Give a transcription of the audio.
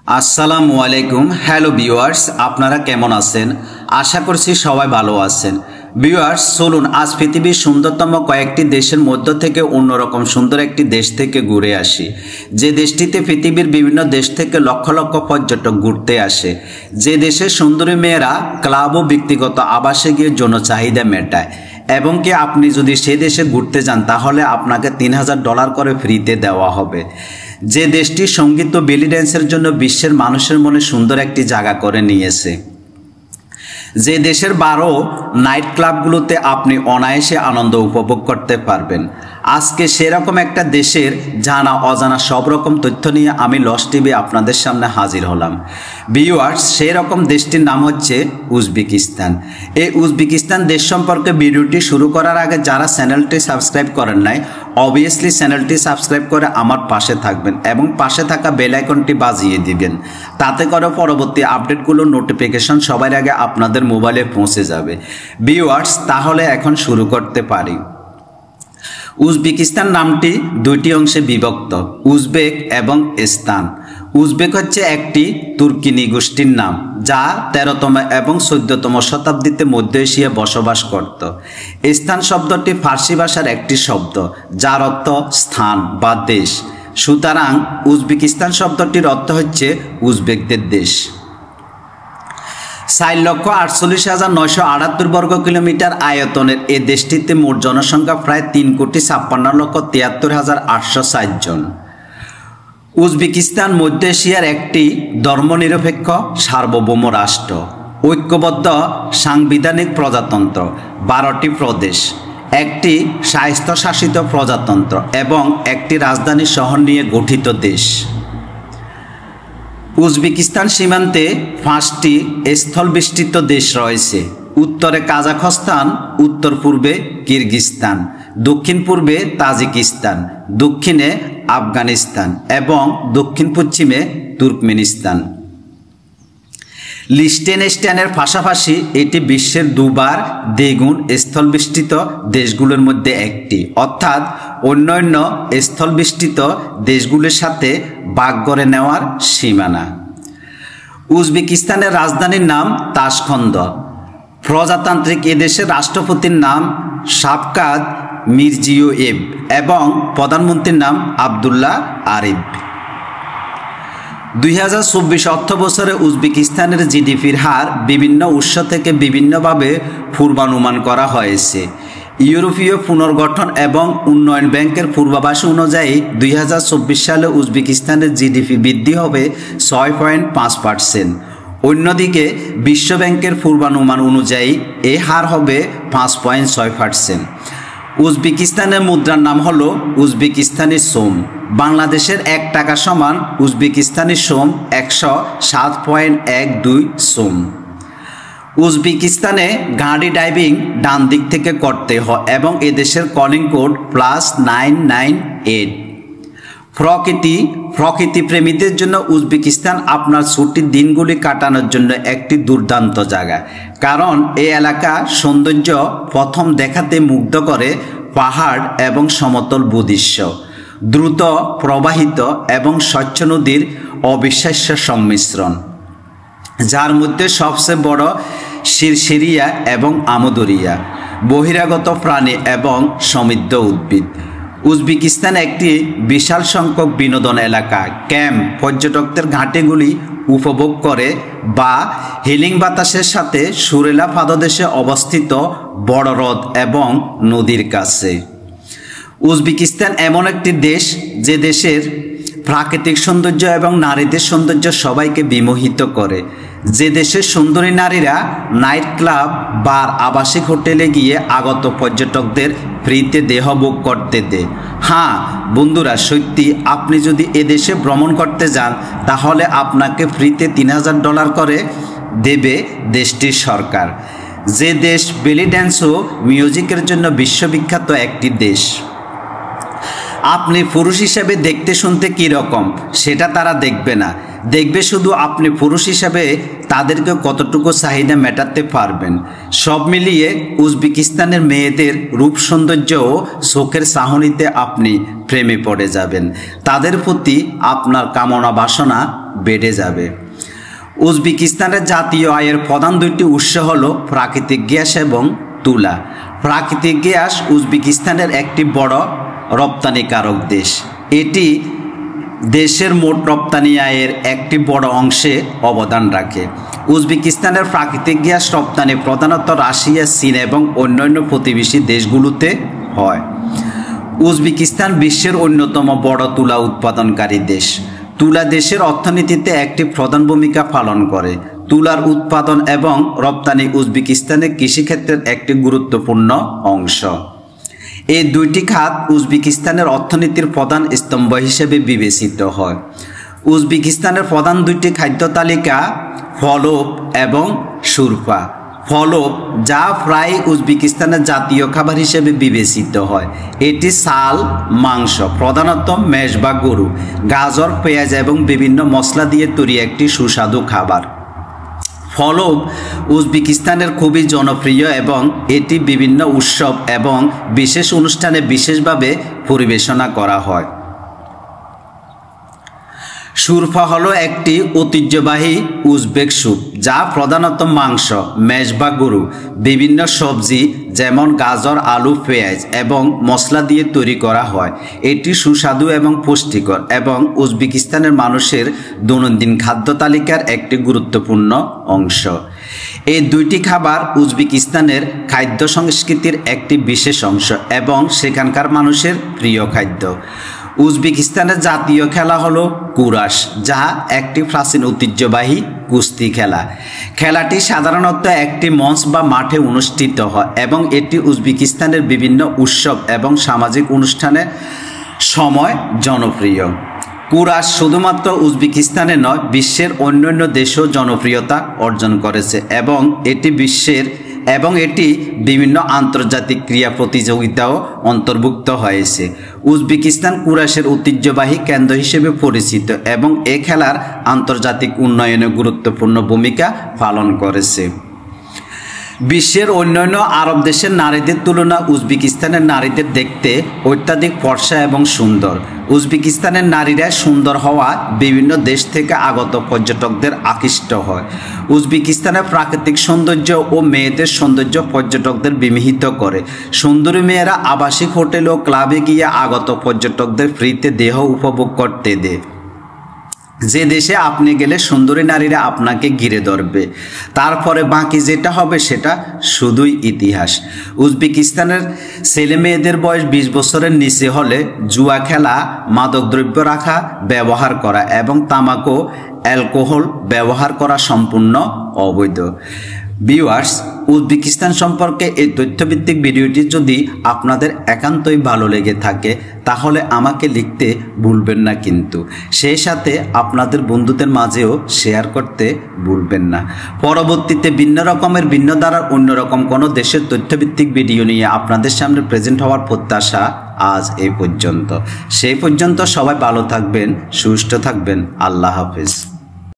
আসসালামু আলাইকুম। Hello viewers, আপনারা কেমন আছেন? আশা করছি সবাই ভালো আছেন। ভিউয়ার্স, চলুন আজ পৃথিবীর সুন্দরতম কয়েকটি দেশের মধ্য থেকে অন্যরকম সুন্দর একটি দেশ থেকে ঘুরে আসি, যে দেশটিতে পৃথিবীর বিভিন্ন দেশ থেকে লক্ষ লক্ষ পর্যটক ঘুরতে আসে, যে দেশের সুন্দরী মেয়েরা ক্লাব ও ব্যক্তিগত আবাসে গিয়ে যৌন চাহিদা মেটায়, এবং কি আপনি যদি সে দেশে ঘুরতে যান তাহলে আপনাকে $3000 করে ফ্রিতে দেওয়া হবে। যে দেশটি সঙ্গীত ও বেলি ড্যান্সের জন্য বিশ্বের মানুষের মনে সুন্দর একটি জায়গা করে নিয়েছে, যে দেশের 12 নাইট ক্লাবগুলোতে আপনি অনায়াসে আনন্দ উপভোগ করতে পারবেন। আজকে সেরকম একটা দেশের জানা অজানা সব রকম তথ্য নিয়ে আমি লস টিভি আপনাদের সামনে হাজির হলাম। ভিউয়ার্স, সেরকম দেশটির নাম হচ্ছে উজবেকিস্তান। এই উজবেকিস্তান দেশ সম্পর্কে ভিডিওটি শুরু করার আগে যারা চ্যানেলটি সাবস্ক্রাইব করেন নাই, অবভিয়াসলি চ্যানেলটি সাবস্ক্রাইব করে আমার পাশে থাকবেন এবং পাশে থাকা বেল আইকনটি বাজিয়ে দিবেন। তাতে করে পরবর্তী আপডেটগুলোর নোটিফিকেশন সবার আগে আপনাদের মোবাইলে পৌঁছে যাবে। ভিউয়ার্স, তাহলে এখন শুরু করতে পারি। উজবেকিস্তান নামটি দুইটি অংশে বিভক্ত, উজবেক এবং স্তান। উজবেক হচ্ছে একটি তুর্কি নৃগোষ্ঠীর নাম, যা 13তম এবং 14তম শতাব্দীতে মধ্য এশিয়ায় বসবাস করত। স্থান শব্দটি ফার্সি ভাষার একটি শব্দ, যার অর্থ স্থান বা দেশ। সুতরাং উজবেকিস্তান শব্দটির অর্থ হচ্ছে উজবেকদের দেশ। 4,48,978 বর্গ কিলোমিটার আয়তনের এ দেশটিতে মোট জনসংখ্যা প্রায় 3,56,73,860 জন। উজবেকিস্তান মধ্য এশিয়ার একটি ধর্মনিরপেক্ষ সার্বভৌম রাষ্ট্র, ঐক্যবদ্ধ সাংবিধানিক প্রজাতন্ত্র, 12টি প্রদেশ, একটি স্বায়ত্তশাসিত প্রজাতন্ত্র এবং একটি রাজধানী শহর নিয়ে গঠিত দেশ। উজবেকিস্তান সীমান্তে 5টি স্থলবেষ্টিত দেশ রয়েছে। উত্তরে কাজাখস্তান, উত্তর পূর্বে কিরগিজস্তান, দক্ষিণ পূর্বে তাজিকিস্তান, দক্ষিণে আফগানিস্তান এবং দক্ষিণ পশ্চিমে তুর্কমেনিস্তান। লিechtensteinের পাশাপাশি এটি বিশ্বের দুবার দ্বিগুণ স্থলবেষ্টিত দেশগুলোর মধ্যে একটি, অর্থাৎ অন্যান্য স্থলবেষ্টিত দেশগুলোর সাথে ভাগ করে নেওয়ার সীমানা। উজবেকিস্তানের রাজধানীর নাম তাশখন্দ। প্রজাতান্ত্রিক এদেশের রাষ্ট্রপতির নাম শাফকাত মিরজিয়োয়েভ এবং প্রধানমন্ত্রীর নাম আবদুল্লাহ আরিফ। 2024 অর্থ বছরে উজবেকিস্তানের জিডিপির হার বিভিন্ন উৎস থেকে বিভিন্নভাবে পূর্বানুমান করা হয়েছে। ইউরোপীয় পুনর্গঠন এবং উন্নয়ন ব্যাংকের পূর্বাভাস অনুযায়ী 2024 সালে উজবেকিস্তানের জিডিপি বৃদ্ধি হবে 6.5%। অন্যদিকে বিশ্বব্যাংকের পূর্বানুমান অনুযায়ী এই হার হবে 5.6%। উজবেকিস্তানের মুদ্রার নাম হলো উজবেকিস্তানি সোম। বাংলাদেশের 1 টাকা সমান উজবেকিস্তানি সোম 107.12 সোম। উজবেকিস্তানে গাড়ি ড্রাইভিং ডান দিক থেকে করতে হয় এবং এদেশের কলিং কোড +998। প্রকৃতি প্রেমীদের জন্য উজবেকিস্তান আপনার ছুটির দিনগুলি কাটানোর জন্য একটি দুর্দান্ত জায়গা, কারণ এই এলাকা সৌন্দর্য প্রথম দেখাতে মুগ্ধ করে। পাহাড় এবং সমতল ভূদৃশ্য, দ্রুত প্রবাহিত এবং স্বচ্ছ নদীর অবিশ্বাস্য সংমিশ্রণ, যার মধ্যে সবচেয়ে বড় শিরশিরিয়া এবং আমুদরিয়া, বহিরাগত প্রাণী এবং সমৃদ্ধ উদ্ভিদ। উজবেকিস্তান একটি বিশাল সংখ্যক বিনোদন এলাকা, ক্যাম্প, পর্যটকদের ঘাঁটিগুলি উপভোগ করে বা হিলিং বাতাসের সাথে সুরেলা পাদদেশে অবস্থিত বড় হ্রদ এবং নদীর কাছে। উজবেকিস্তান এমন একটি দেশ যে দেশের প্রাকৃতিক সৌন্দর্য এবং নারীদের সৌন্দর্য সবাইকে বিমোহিত করে, যে দেশের সুন্দরী নারীরা নাইট ক্লাব, বার, আবাসিক হোটেলে গিয়ে আগত পর্যটকদের ফ্রিতে দেহভোগ করতে দেয়। হ্যাঁ বন্ধুরা, সত্যি আপনি যদি এদেশে ভ্রমণ করতে যান তাহলে আপনাকে ফ্রিতে $3000 করে দেবে দেশটির সরকার। যে দেশ বেলি ড্যান্স ও মিউজিকের জন্য বিশ্ববিখ্যাত একটি দেশ। আপনি পুরুষ হিসেবে দেখতে শুনতে কী রকম সেটা তারা দেখবে না, দেখবে শুধু আপনি পুরুষ হিসেবে তাদেরকে কতটুকু চাহিদা মেটাতে পারবেন। সব মিলিয়ে উজবেকিস্তানের মেয়েদের রূপ সৌন্দর্য ও চোখের চাহনিতে আপনি প্রেমে পড়ে যাবেন, তাদের প্রতি আপনার কামনা বাসনা বেড়ে যাবে। উজবেকিস্তানের জাতীয় আয়ের প্রধান দুইটি উৎস হল প্রাকৃতিক গ্যাস এবং তুলা। প্রাকৃতিক গ্যাস উজবেকিস্তানের একটি বড় রপ্তানিকারক দেশ। এটি দেশের মোট রপ্তানি আয়ের একটি বড় অংশে অবদান রাখে। উজবেকিস্তানের প্রাকৃতিক গ্যাস রপ্তানি প্রধানত রাশিয়া, চীন এবং অন্যান্য প্রতিবেশী দেশগুলোতে হয়। উজবেকিস্তান বিশ্বের অন্যতম বড় তুলা উৎপাদনকারী দেশ। তুলা দেশের অর্থনীতিতে একটি প্রধান ভূমিকা পালন করে। তুলার উৎপাদন এবং রপ্তানি উজবেকিস্তানের কৃষিক্ষেত্রের একটি গুরুত্বপূর্ণ অংশ। এই দুইটি খাত উজবেকিস্তানের অর্থনীতির প্রধান স্তম্ভ হিসেবে বিবেচিত হয়। উজবেকিস্তানের প্রধান দুইটি খাদ্য তালিকা ফলব এবং সুরফা। ফলব, যা প্রায় উজবেকিস্তানের জাতীয় খাবার হিসেবে বিবেচিত হয়, এটি চাল, মাংস, প্রধানত মেষ বা গরু, গাজর, পেঁয়াজ এবং বিভিন্ন মশলা দিয়ে তৈরি একটি সুস্বাদু খাবার। ফলব উজবেকিস্তানের খুবই জনপ্রিয় এবং এটি বিভিন্ন উৎসব এবং বিশেষ অনুষ্ঠানে বিশেষভাবে পরিবেশনা করা হয়। সুরফা হলো একটি ঐতিহ্যবাহী উজবেক স্যুপ, যা প্রধানত মাংস, মেষ বা গরু, বিভিন্ন সবজি যেমন গাজর, আলু, পেঁয়াজ এবং মশলা দিয়ে তৈরি করা হয়। এটি সুস্বাদু এবং পুষ্টিকর এবং উজবেকিস্তানের মানুষের দৈনন্দিন খাদ্য তালিকার একটি গুরুত্বপূর্ণ অংশ। এই দুইটি খাবার উজবেকিস্তানের খাদ্য সংস্কৃতির একটি বিশেষ অংশ এবং সেখানকার মানুষের প্রিয় খাদ্য। উজবেকিস্তানের জাতীয় খেলা হলো কুরাশ, যা একটি প্রাচীন ঐতিহ্যবাহী কুস্তি খেলা। খেলাটি সাধারণত একটি মঞ্চ বা মাঠে অনুষ্ঠিত হয় এবং এটি উজবেকিস্তানের বিভিন্ন উৎসব এবং সামাজিক অনুষ্ঠানের সময় জনপ্রিয়। কুরাশ শুধুমাত্র উজবেকিস্তানে নয়, বিশ্বের অন্যান্য দেশেও জনপ্রিয়তা অর্জন করেছে এবং এটি বিভিন্ন আন্তর্জাতিক ক্রীড়া প্রতিযোগিতাও অন্তর্ভুক্ত হয়েছে। উজবেকিস্তান কুরাশের ঐতিহ্যবাহী কেন্দ্র হিসেবে পরিচিত এবং এ খেলার আন্তর্জাতিক উন্নয়নে গুরুত্বপূর্ণ ভূমিকা পালন করেছে। বিশ্বের অন্যান্য আরব দেশের নারীদের তুলনায় উজবেকিস্তানের নারীদের দেখতে অত্যাধিক ফর্সা এবং সুন্দর। উজবেকিস্তানের নারীরা সুন্দর হওয়া বিভিন্ন দেশ থেকে আগত পর্যটকদের আকৃষ্ট হয়। উজবেকিস্তানের প্রাকৃতিক সৌন্দর্য ও মেয়েদের সৌন্দর্য পর্যটকদের বিমোহিত করে। সুন্দরী মেয়েরা আবাসিক হোটেল ও ক্লাবে গিয়ে আগত পর্যটকদের ফ্রিতে দেহ উপভোগ করতে দেয়। যে দেশে আপনি গেলে সুন্দরী নারীরা আপনাকে ঘিরে ধরবে, তারপরে বাকি যেটা হবে সেটা শুধুই ইতিহাস। উজবেকিস্তানের ছেলে মেয়েদের বয়স 20 বছরের নিচে হলে জুয়া খেলা, মাদকদ্রব্য রাখা, ব্যবহার করা এবং তামাক ও অ্যালকোহল ব্যবহার করা সম্পূর্ণ অবৈধ। ভিউয়ার্স, উজবেকিস্তান সম্পর্কে এই তথ্যভিত্তিক ভিডিওটি যদি আপনাদের একান্তই ভালো লেগে থাকে তাহলে আমাকে লিখতে ভুলবেন না, কিন্তু সেই সাথে আপনাদের বন্ধুদের মাঝেও শেয়ার করতে ভুলবেন না। পরবর্তীতে ভিন্ন ধারার অন্যরকম কোনো দেশের তথ্যভিত্তিক ভিডিও নিয়ে আপনাদের সামনে প্রেজেন্ট হওয়ার প্রত্যাশা আজ এই পর্যন্ত। সেই পর্যন্ত সবাই ভালো থাকবেন, সুস্থ থাকবেন। আল্লাহ হাফেজ।